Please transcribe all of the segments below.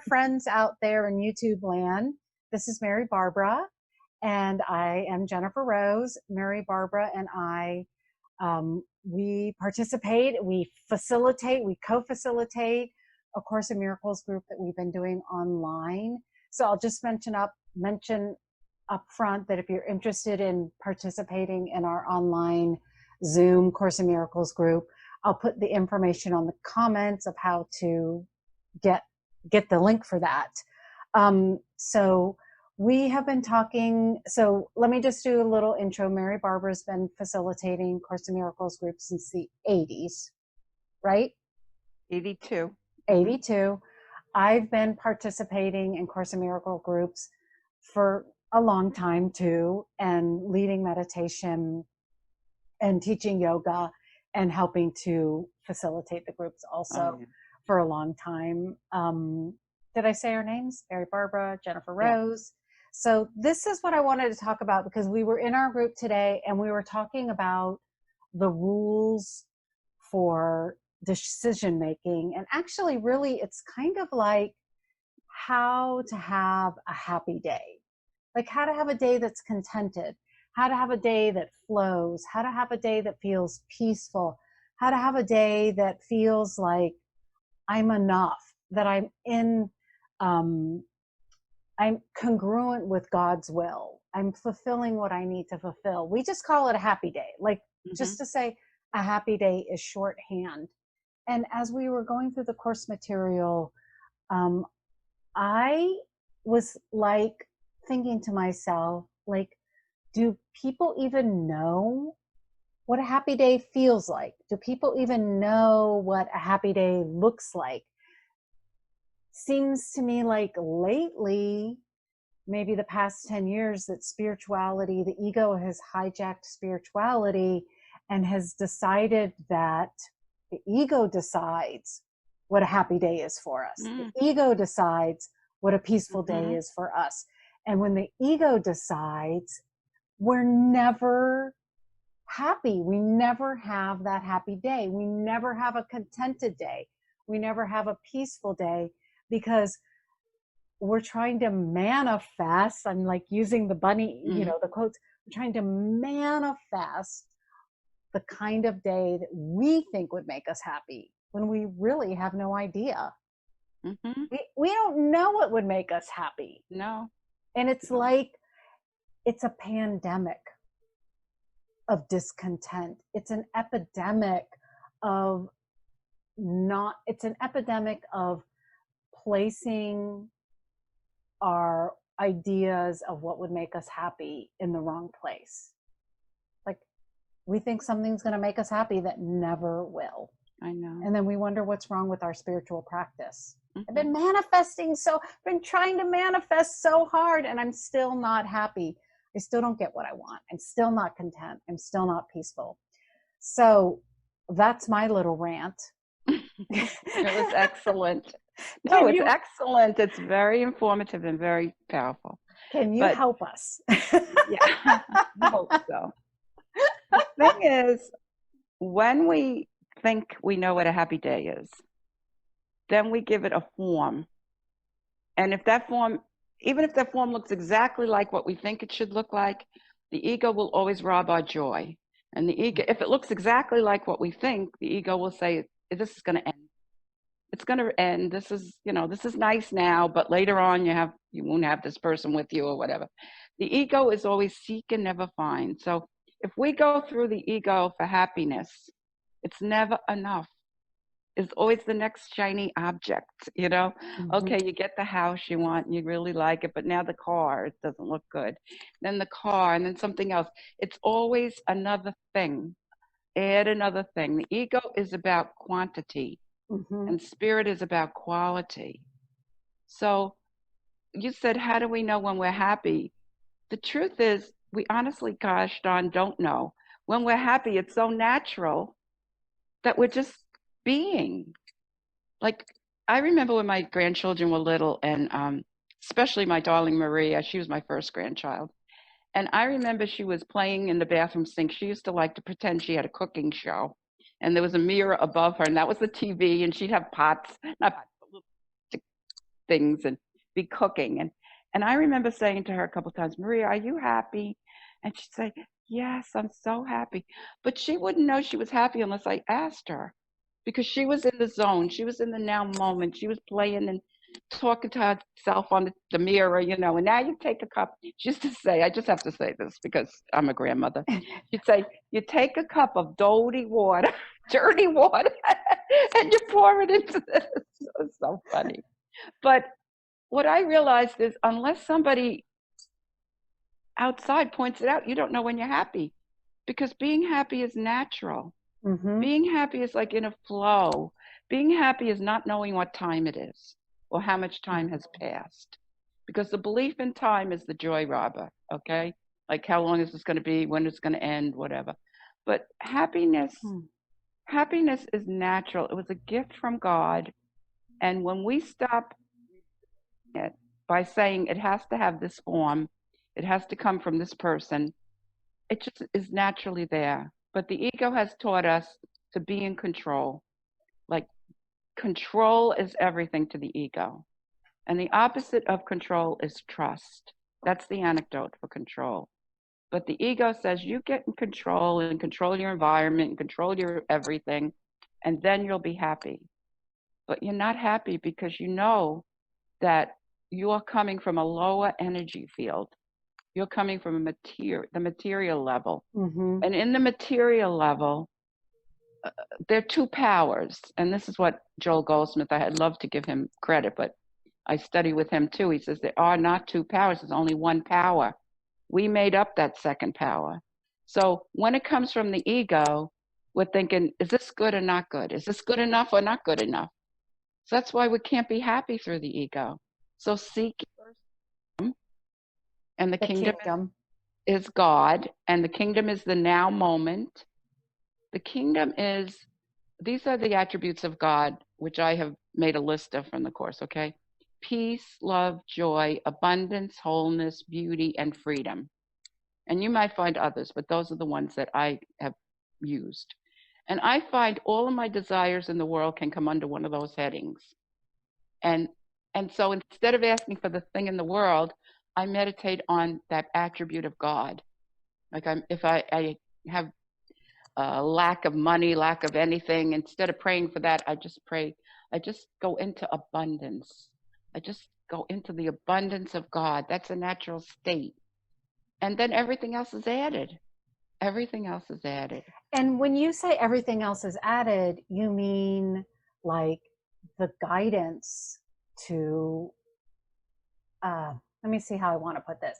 friends out there in YouTube land. This is Mary Barbara, and I am Jennifer Rose. Mary Barbara and I, we participate, we facilitate, we co-facilitate a Course in Miracles group that we've been doing online. So I'll just mention up front that if you're interested in participating in our online Zoom Course in Miracles group, I'll put the information on the comments of how to get the link for that. So we have been talking, so let me just do a little intro. Mary Barbara's been facilitating Course in Miracles groups since the 80s, right? 82. 82. I've been participating in Course in Miracle groups for a long time too, and leading meditation and teaching yoga and helping to facilitate the groups also for a long time. Did I say our names? Mary Barbara, Jennifer Rose. Yeah. So this is what I wanted to talk about, because we were in our group today and we were talking about the rules for decision making. And actually, really, it's kind of like how to have a happy day, like how to have a day that's contented, how to have a day that flows, how to have a day that feels peaceful, how to have a day that feels like I'm enough, that I'm I'm congruent with God's will. I'm fulfilling what I need to fulfill. We just call it a happy day. Like just to say a happy day is shorthand. And as we were going through the course material, I was like thinking to myself, like, do people even know what a happy day feels like? Do people even know what a happy day looks like? Seems to me like lately, maybe the past 10 years, that spirituality, the ego has hijacked spirituality and has decided that the ego decides what a happy day is for us. The ego decides what a peaceful day is for us. And when the ego decides, we're never happy. We never have that happy day. We never have a contented day. We never have a peaceful day, because we're trying to manifest. I'm like using the bunny, the quotes. We're trying to manifest the kind of day that we think would make us happy, when we really have no idea. We don't know what would make us happy. No. And it's like, it's a pandemic of discontent. It's an epidemic of placing our ideas of what would make us happy in the wrong place. Like, we think something's going to make us happy that never will. I know. And then we wonder what's wrong with our spiritual practice. I've been been trying to manifest so hard, and I'm still not happy. I still don't get what I want. I'm still not content. I'm still not peaceful. So that's my little rant. It was excellent. No, it's excellent. It's very informative and very powerful. Can you help us? Yeah, I hope so. The thing is, when we think we know what a happy day is, then we give it a form. And if that form, even if that form looks exactly like what we think it should look like, the ego will always rob our joy. And the ego, if it looks exactly like what we think, the ego will say, this is going to end. It's going to end. This is nice now, but later on you won't have this person with you or whatever. The ego is always seek and never find. So if we go through the ego for happiness, it's never enough. It's always the next shiny object, Okay, you get the house you want and you really like it, but now the car, it doesn't look good. Then the car, and then something else. It's always another thing. Add another thing. The ego is about quantity, and spirit is about quality. So you said, how do we know when we're happy? The truth is, we honestly, gosh darn, don't know. When we're happy, it's so natural that we're just being. Like, I remember when my grandchildren were little, and especially my darling Maria, she was my first grandchild. And I remember she was playing in the bathroom sink. She used to like to pretend she had a cooking show. And there was a mirror above her, and that was the TV, and she'd have pots, not pots, but little things and be cooking. And I remember saying to her a couple times, Maria, are you happy? And she'd say, yes, I'm so happy. But she wouldn't know she was happy unless I asked her, because she was in the zone. She was in the now moment. She was playing and talking to herself on the mirror, you know. And now you take a cup. She used to say, I just have to say this because I'm a grandmother. She'd say, you take a cup of dirty water, dirty water, and you pour it into this. It's so funny. But what I realized is unless somebody outside points it out, you don't know when you're happy, because being happy is natural. Mm-hmm. Being happy is like in a flow. Being happy is not knowing what time it is or how much time has passed, because the belief in time is the joy robber, okay? Like how long is this going to be, when it's going to end, whatever. But happiness, happiness is natural. It was a gift from God. And when we stop it by saying it has to have this form, it has to come from this person, it just is naturally there. But the ego has taught us to be in control. Like control is everything to the ego. And the opposite of control is trust. That's the antidote for control. But the ego says you get in control and control your environment and control your everything, and then you'll be happy. But you're not happy because you know that you're coming from a lower energy field. You're coming from the material level. Mm-hmm. And in the material level, there are two powers. And this is what Joel Goldsmith, I'd love to give him credit, but I study with him too. He says there are not two powers, there's only one power. We made up that second power. So when it comes from the ego, we're thinking, is this good or not good? Is this good enough or not good enough? So that's why we can't be happy through the ego. So seek first, and the kingdom is God, and the kingdom is the now moment. The kingdom is, these are the attributes of God, which I have made a list of from the Course, okay? Peace, love, joy, abundance, wholeness, beauty, and freedom. And you might find others, but those are the ones that I have used. And I find all of my desires in the world can come under one of those headings. And so instead of asking for the thing in the world, I meditate on that attribute of God. Like if I have a lack of money, lack of anything, instead of praying for that, I just pray. I just go into abundance. I just go into the abundance of God. That's a natural state. And then everything else is added. Everything else is added. And when you say everything else is added, you mean like the guidance to, let me see how I want to put this.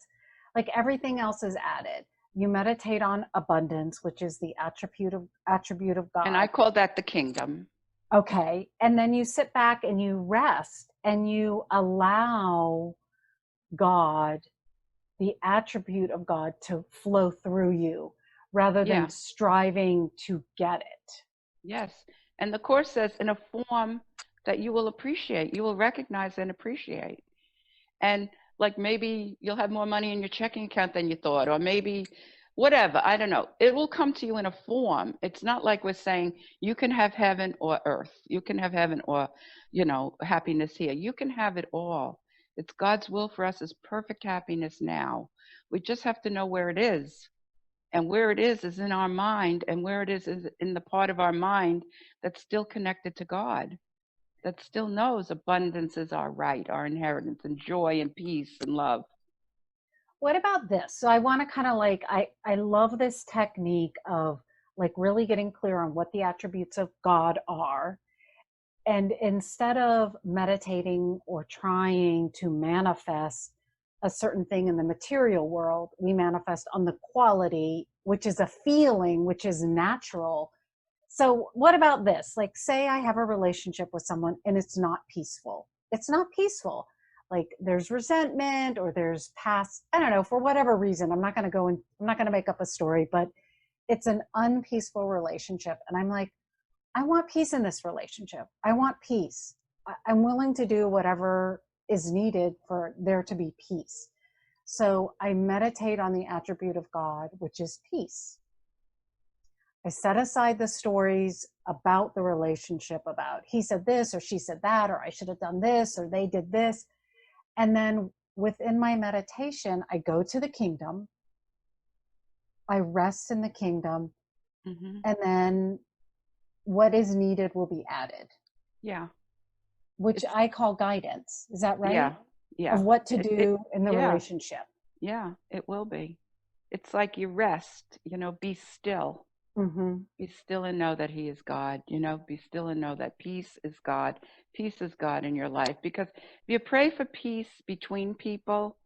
Like everything else is added. You meditate on abundance, which is the attribute of God. And I call that the kingdom. Okay. And then you sit back and you rest and you allow God, the attribute of God, to flow through you rather than striving to get it. Yes. And the Course says in a form that you will appreciate, you will recognize and appreciate. And like maybe you'll have more money in your checking account than you thought, or maybe whatever, I don't know. It will come to you in a form. It's not like we're saying you can have heaven or earth. You can have heaven or, happiness here. You can have it all. It's God's will for us is perfect happiness now. We just have to know where it is. And where it is in our mind, and where it is in the part of our mind that's still connected to God, that still knows abundance is our right, our inheritance, and joy and peace and love. What about this? So I want to kind of like, I love this technique of like really getting clear on what the attributes of God are. And instead of meditating or trying to manifest a certain thing in the material world, we manifest on the quality, which is a feeling, which is natural. So what about this? Like, say I have a relationship with someone and it's not peaceful. It's not peaceful. Like there's resentment or there's past, I don't know, for whatever reason. I'm not going to make up a story, but it's an unpeaceful relationship. And I'm like, I want peace in this relationship. I want peace. I'm willing to do whatever is needed for there to be peace. So I meditate on the attribute of God, which is peace. I set aside the stories about the relationship, about he said this or she said that, or I should have done this or they did this. And then within my meditation, I go to the kingdom, I rest in the kingdom, Mm-hmm. and then what is needed will be added, Yeah. which It's, I call guidance. Is that right? yeah. Yeah. Of what to It, do in the yeah. relationship. Yeah. It will be. It's like you rest, be still. Mm-hmm. Be still and know that He is God. Be still and know that peace is God. Peace is God in your life. Because if you pray for peace between people,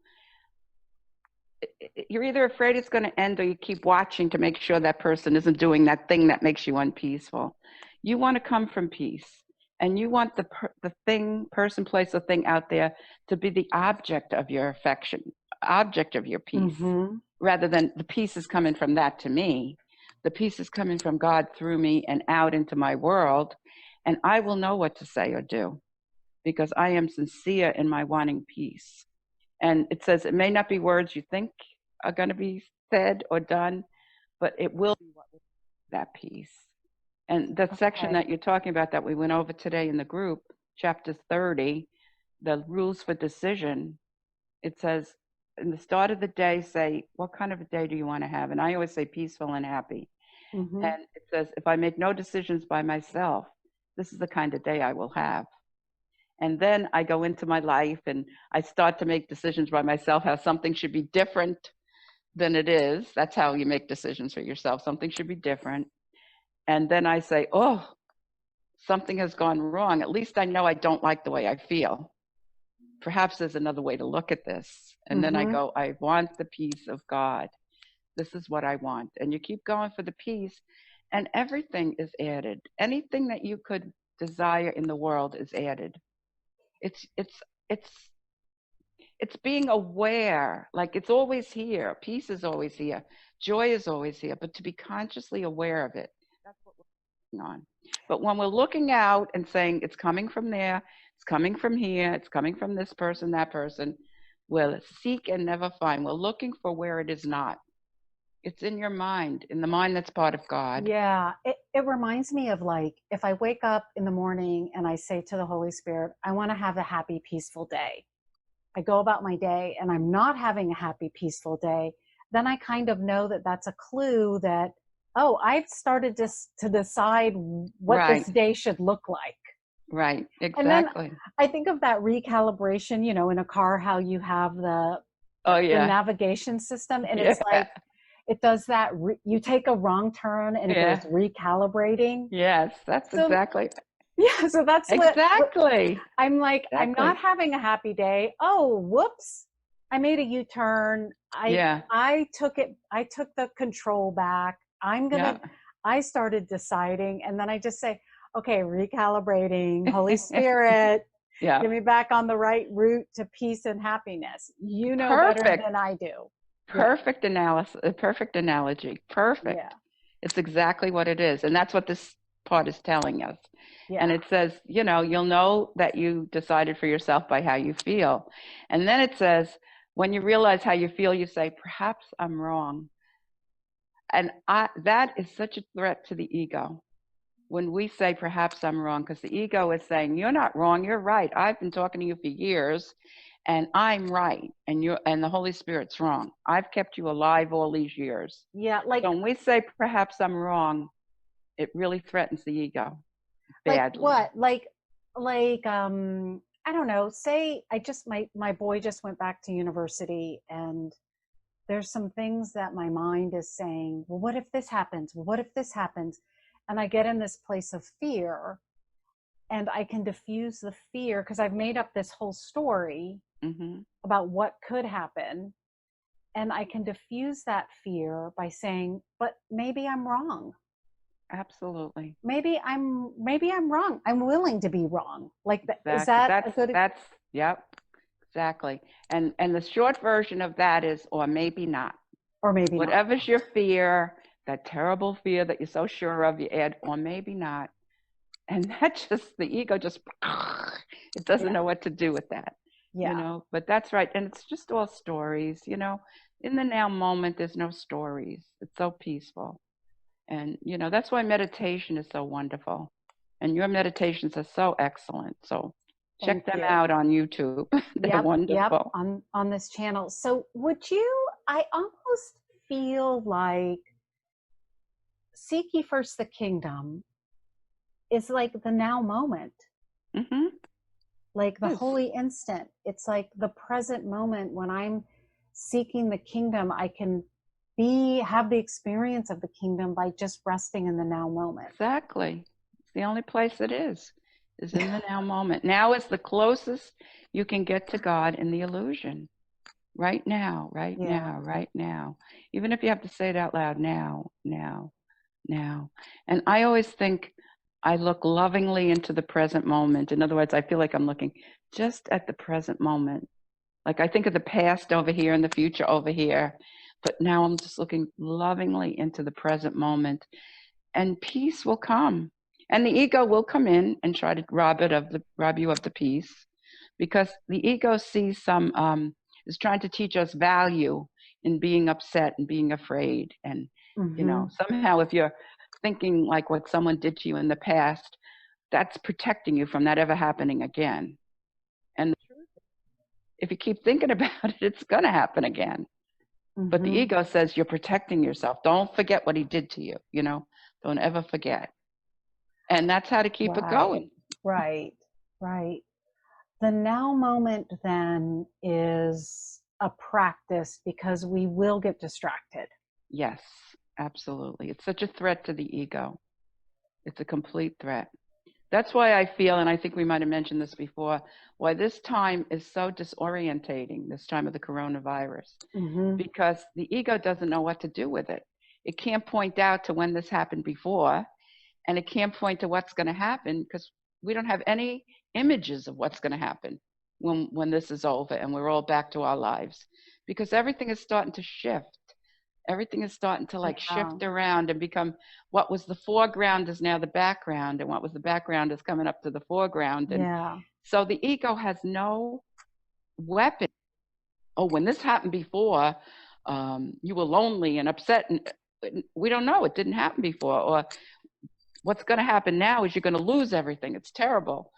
you're either afraid it's going to end or you keep watching to make sure that person isn't doing that thing that makes you unpeaceful. You want to come from peace, and you want the thing, person, place, or thing out there to be the object of your affection, object of your peace, Mm-hmm. rather than the peace is coming from that to me. The peace is coming from God through me and out into my world, and I will know what to say or do because I am sincere in my wanting peace. And it says it may not be words you think are going to be said or done, but it will be what will be that peace. And that section Okay. that you're talking about that we went over today in the group, chapter 30, the rules for decision, it says in the start of the day, say, what kind of a day do you want to have? And I always say peaceful and happy. Mm-hmm. And it says, if I make no decisions by myself, this is the kind of day I will have. And then I go into my life and I start to make decisions by myself, how something should be different than it is. That's how you make decisions for yourself. Something should be different. And then I say, oh, something has gone wrong. At least I know I don't like the way I feel. Perhaps there's another way to look at this. And then I Mm-hmm. go, I want the peace of God. This is what I want. And you keep going for the peace, and everything is added. Anything that you could desire in the world is added. It's it's it's it's being aware, like it's always here. Peace is always here. Joy is always here, but to be consciously aware of it. That's what we're working on. But when we're looking out and saying it's coming from there, it's coming from here, it's coming from this person, that person, we'll seek and never find. We're looking for where it is not. It's in your mind, in the mind that's part of God. Yeah, it reminds me of like if I wake up in the morning and I say to the Holy Spirit, I want to have a happy, peaceful day. I go about my day and I'm not having a happy, peaceful day, then I kind of know that that's a clue that, oh, I've started to decide what this Right, day should look like. right, And then exactly. I think of that recalibration, in a car, how you have Oh, the yeah. navigation system, and Yeah, it's like, it does that. You take a wrong turn and it goes yeah. recalibrating. Yes, that's So exactly. yeah, so that's what Exactly. I'm like. I'm not Exactly. having a happy day. Oh, whoops! I made a U-turn. Yeah. I took the control back. Yeah. I started deciding, and then I just say, okay, recalibrating. Holy Spirit, Yeah. get me back on the right route to peace and happiness. You know better Perfect. than I do. Yeah, Perfect analysis, perfect analogy. Perfect. yeah, It's exactly what it is. And that's what this part is telling us. And yeah. it says, you'll know that you decided for yourself by how you feel. And then it says, when you realize how you feel, you say, perhaps I'm wrong. And that is such a threat to the ego. When we say, perhaps I'm wrong, because the ego is saying, you're not wrong, you're right. I've been talking to you for years and I'm right. And the Holy Spirit's wrong. I've kept you alive all these years. Yeah, So when we say, perhaps I'm wrong, it really threatens the ego like badly. what? Like I don't know, say I just my boy just went back to university, and there's some things that my mind is saying, well, what if this happens? Well, what if this happens? And I get in this place of fear, and I can diffuse the fear because I've made up this whole story Hmm. about what could happen, and I can diffuse that fear by saying, but maybe I'm wrong. Absolutely. Maybe I'm wrong. I'm willing to be wrong. Like, is Exactly. that a That's, good, that's, yep, exactly. And the short version of that is, or maybe not. or maybe not? Whatever's your fear, that terrible fear that you're so sure of, you add, or maybe not. And that just, the ego just, it doesn't Yeah. know what to do with that, Yeah. But that's right. And it's just all stories, In the now moment, there's no stories. It's so peaceful. And, you know, that's why meditation is so wonderful. And your meditations are so excellent. So Thank check them you. out on YouTube. They're Yep, wonderful. on this channel. So would you, I almost feel like seek ye first the kingdom is like the now moment, Mm-hmm. like the Yes, holy instant. It's like the present moment when I'm seeking the kingdom, I can have the experience of the kingdom by just resting in the now moment. exactly. It's the only place it is in the now moment. Now is the closest you can get to God in the illusion. Right now, right Yeah. now, right now. Even if you have to say it out loud, now, now, now. And I always think I look lovingly into the present moment. In other words, I feel like I'm looking just at the present moment. Like I think of the past over here and the future over here, but now I'm just looking lovingly into the present moment, and peace will come. And the ego will come in and try to rob you of the peace, because the ego sees some is trying to teach us value in being upset and being afraid. And you know, Mm-hmm. somehow if you're thinking like what someone did to you in the past, that's protecting you from that ever happening again. And if you keep thinking about it, it's going to happen again. But the Mm-hmm. ego says you're protecting yourself. Don't forget what he did to you, you know, don't ever forget. And that's how to keep it Right. going. Right. Right. The now moment then is a practice because we will get distracted. Yes, absolutely. It's such a threat to the ego. It's a complete threat. That's why I feel, and I think we might have mentioned this before, why this time is so disorientating, this time of the coronavirus, Mm-hmm. because the ego doesn't know what to do with it. It can't point out to when this happened before, and it can't point to what's going to happen because we don't have any images of what's going to happen when this is over and we're all back to our lives, because everything is starting to shift. Everything is starting to like Yeah. shift around and become what was the foreground is now the background, and what was the background is coming up to the foreground. And Yeah. so the ego has no weapon. Oh, when this happened before, you were lonely and upset, and we don't know, it didn't happen before. Or what's going to happen now is you're going to lose everything, it's terrible.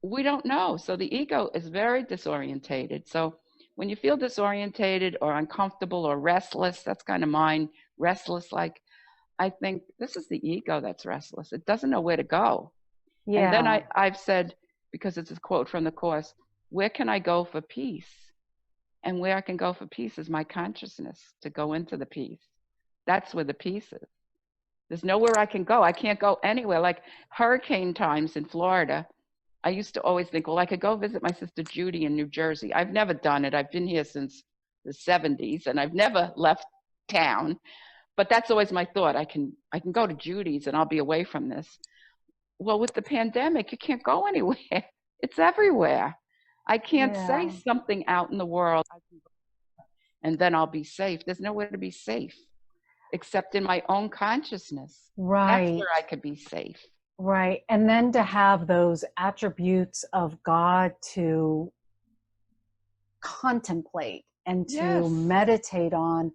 We don't know. So the ego is very disorientated. So when you feel disorientated or uncomfortable or restless, that's kind of mine, restless, like, I think this is the ego that's restless. It doesn't know where to go. And then Yeah. I've said, because it's a quote from the Course, where can I go for peace? And where I can go for peace is my consciousness, to go into the peace. That's where the peace is. There's nowhere I can go. I can't go anywhere. Like hurricane times in Florida, I used to always think, well, I could go visit my sister Judy in New Jersey. I've never done it. I've been here since the 70s and I've never left town. But that's always my thought. I can go to Judy's and I'll be away from this. Well, with the pandemic, you can't go anywhere. It's everywhere. I can't say Yeah. something out in the world and then I'll be safe. There's nowhere to be safe except in my own consciousness. That's Right. where I could be safe. Right. And then to have those attributes of God to contemplate and to Yes, meditate on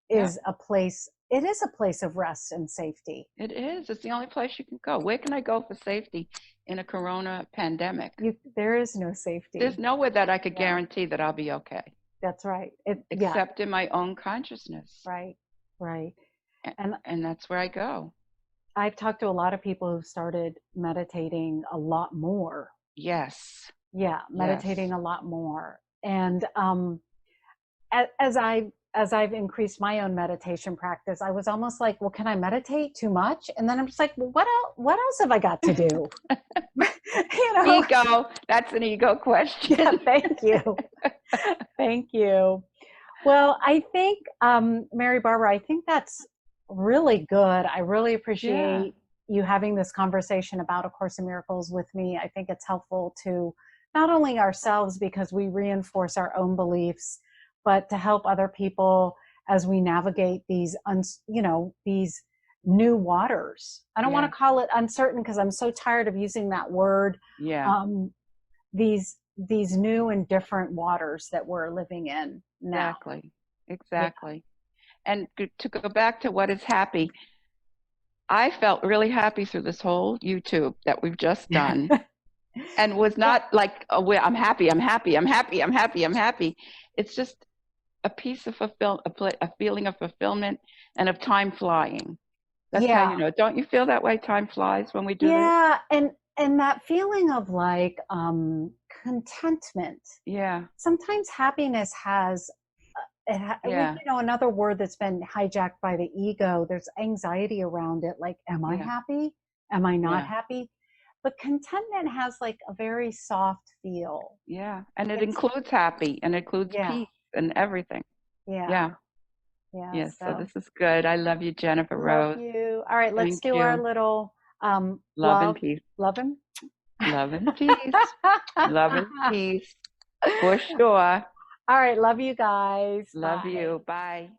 yep, is a place, it is a place of rest and safety. it is. It's the only place you can go. Where can I go for safety in a corona pandemic? There is no There's safety. nowhere that I could Yeah, guarantee that I'll be okay, that's right. Yeah, except in my own consciousness. right, right. A- And And that's where I go. I've talked to a lot of people who started meditating a lot more. Yes, Yeah, yes. meditating a lot more. And as I've increased my own meditation practice, I was almost like, well, can I meditate too much? And then I'm just like, well, what else have I got to do? you know? Ego, that's an ego Yeah, question. thank you. Thank you. Well, I think, Mary Barbara, I think that's really good. I really Yeah, appreciate you having this conversation about A Course in Miracles with me. I think it's helpful to not only ourselves because we reinforce our own beliefs, but to help other people as we navigate these, these new waters. I don't want yes, to call it uncertain because I'm so tired of using that word. yeah, Um, these new and different waters that we're living in now. exactly, Yeah. exactly. And to go back to what is happy, I felt really happy through this whole YouTube that we've just done, and was Yeah. not like, oh, I'm happy, I'm happy, I'm happy, I'm happy, I'm happy. It's just a piece of a feeling of fulfillment and of time flying. That's how Yeah. you know. Don't you feel that way? Time flies when we do this. Yeah. And that feeling of like contentment. Yeah, Sometimes happiness has yeah, another word that's been hijacked by the ego. There's anxiety around it. Like, am I yeah, happy? Am I not yeah, happy? But contentment has like a very soft feel. yeah. And it It's includes happy and it includes yeah, peace and everything. yeah, Yeah, yeah. yes. So So this is good. I love you, Jennifer love Rose. you. All right, let's Thank do our you. little Love and love, peace. love him. Love and peace. Love and peace. For sure. All right, love you guys. Love Bye. you. Bye.